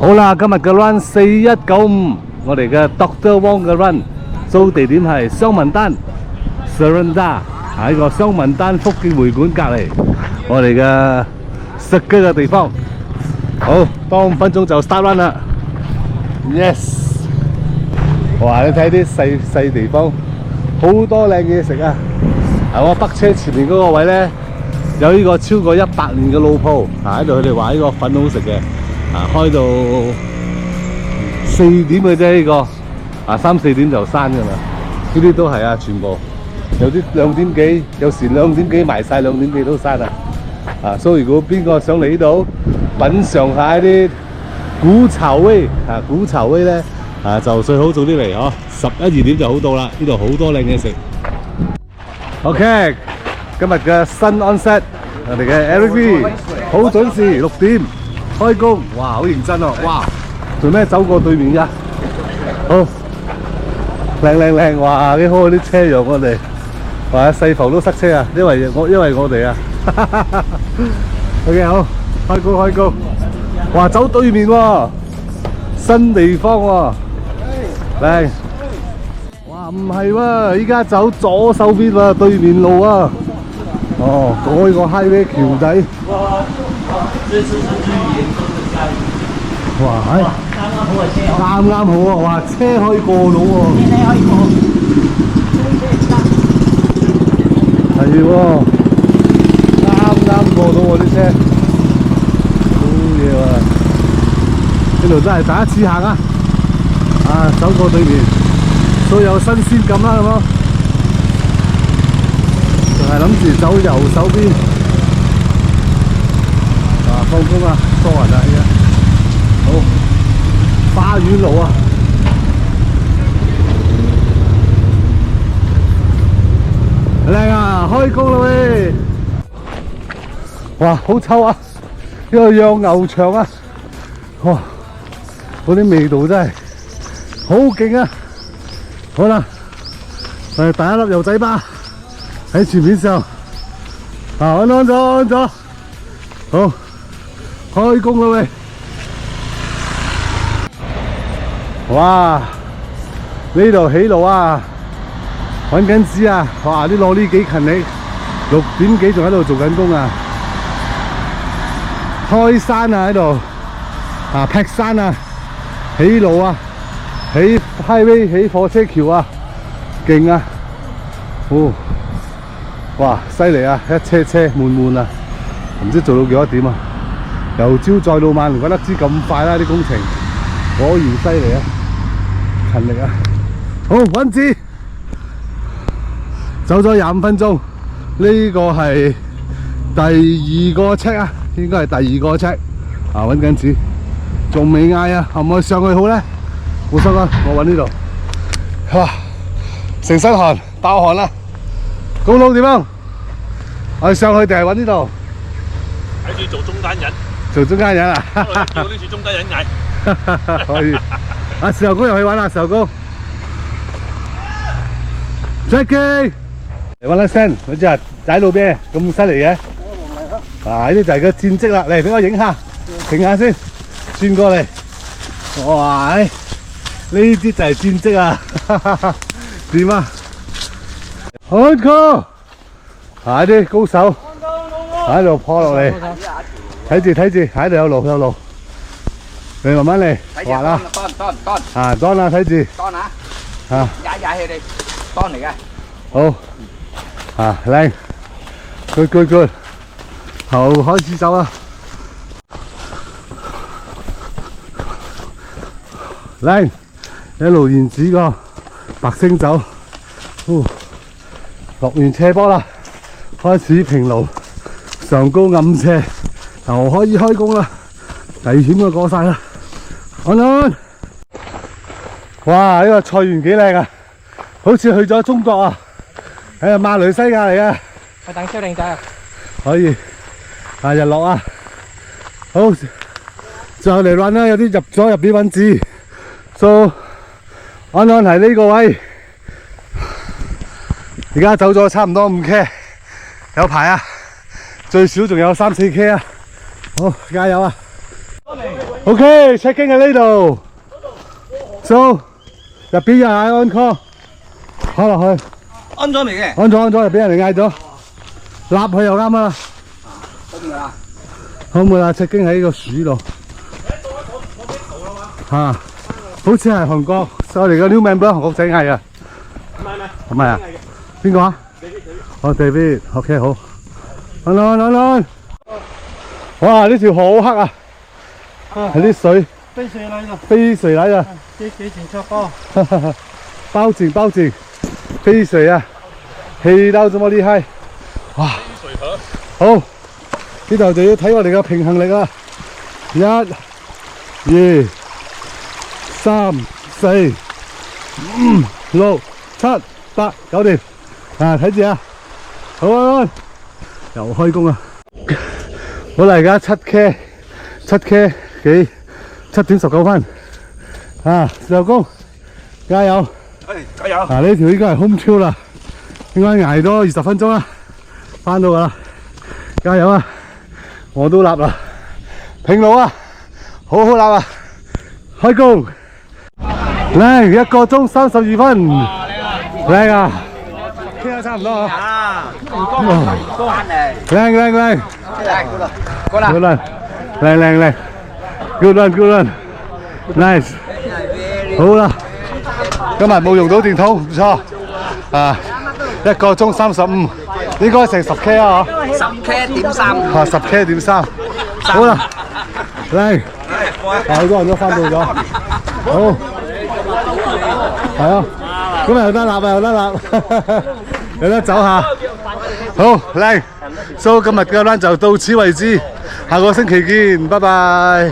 好啦，今日嘅 run 4195，我哋嘅 Dr. Wong 嘅 run， 租地點係雙文丹 Serenda， 喺個雙文丹福建會館隔離，我哋嘅食雞嘅地方。好，當5分鐘就 start run 啦。Yes， 哇！你睇啲細地方，好多靚嘢食啊！我北車前面嗰個位呢，有呢個超過100年嘅老鋪，喺度佢哋話呢個粉好食嘅，開到4點嘅啫，呢個3、4點就閂㗎啦。呢啲都係啊，全部有啲2點幾，有時2點幾埋晒，2點幾都閂啦。所以如果邊個想嚟呢度品嚐下一啲古潮味古潮味呢，就最好早啲嚟呵，11、2點就好到啦。呢度好多靚嘢食。OK， 今日嘅新 onset， 我哋嘅 LV 好準時6點開工，哇，好認真哦，哇，做咩走過對面㗎？好，靚，哇，幾好啲車讓我哋，哇，細浮都塞車啊，因為我哋啊，OK 好，開工，哇，走對面喎，新地方喎，靚。唔係喎，依家走左手邊喎，對面路啊。哦，過個 highway 橋仔。哇，啱好啊！哇，車可以過到喎。係喎，啱過到喎啲車。好嘢喎！呢度真係第一次行啊！走過對面。都有新鮮感啦，係嘛？仲係諗住走右手邊，放工啊，多人啊，依家好花園路啊，靚啊，開工啦喂！哇，好臭啊！呢個養牛場啊，哇，嗰啲味道真係好勁啊！好啦，第一粒油仔巴喺前面上，安咗，好，開工啦喂！哇，呢度起路啊，搵緊紙啊，哇，啲攞呢幾勤力，6點幾仲喺度做緊工啊，開山啊喺度，劈山啊，起路啊！起 highway 起火車橋啊，勁啊！哦，哇，犀利啊！一車滿啊，唔知做到幾多點啊？由朝載到晚，唔怪得知咁快啦！啲工程果然犀利啊，勤力啊！好，搵字，走咗25分鐘，呢個係第2個 check 啊，應該係第2個 check 搵緊字，仲未嗌啊，可唔可以上去好咧？冇心啦，我揾呢度，哇，成身汗，爆汗啦！公路點樣？我哋上去定係揾呢度？睇住做中間人。做中間人啊？叫呢處中間人嗌。可以。石頭公又去玩啦，石頭公。Jackie， 嚟揾一聲，嗰隻仔路邊咁犀利嘅。呢啲就係個戰績啦，嚟俾我影下，停下先，轉過嚟。哇！呢啲就係戰績啊！點啊？開工！啲高手喺度破落嚟，睇住，喺度有路，你慢慢嚟，滑啦！當啦，睇住，當啊！踩起你，當嚟嘅。好，靚 ，good， 好，開始走啦！靚！一路沿住個白星走，落完斜坡啦，開始平路，上高暗斜，就可以開工啦。危險嘅過晒啦，安！哇！呢個菜園幾靚啊，好似去咗中國啊，喺馬來西亞嚟嘅。我等超靚仔啊！可以，日落啊，好，最後嚟 run 啦，有啲入咗入邊揾字，安係呢個位，而家走咗差唔多5K， 有排啊，最少仲有3、4K 啊，好，加油啊！ OK，check in 喺呢度。So 入邊有人按 call， 開落去。安咗未嘅？安咗，入邊人嚟嗌咗，立佢又啱啦。好唔好啦？check in 喺個樹度。好似係韓國，我哋個 new member 韓國仔嗌啊。唔係啊？邊個啊？哦 David，OK 好。按。哇！呢條好黑啊！係啲水。飛水嚟的。幾錢出歌？包景，飛水啊！氣到這麼厲害，哇！好，呢度就要睇我哋嘅平衡力啦。1、2、3、4、5、6、7、8，搞掂。睇住啊，好啊，又開工啦。好啦，而家7K 幾，7點19分。收工，加油！加油！呢條應該係 home trail 啦，應該捱多20分鐘啦，翻到㗎啦，加油啊！我都立啦，平路啊，好立啊！開工，靚，1個鐘32分，靚啊！傾下差唔多啊！靚，good run，nice。好啦，今日冇用到電筒，唔錯。1個鐘35，應該成10K 啊嗬。10K.3。好啦，靚，好多人都翻到咗。好，係啊，今日有得立，有得走下。好，靚，so 今日嘅 run 就到此為止，下個星期見，拜拜。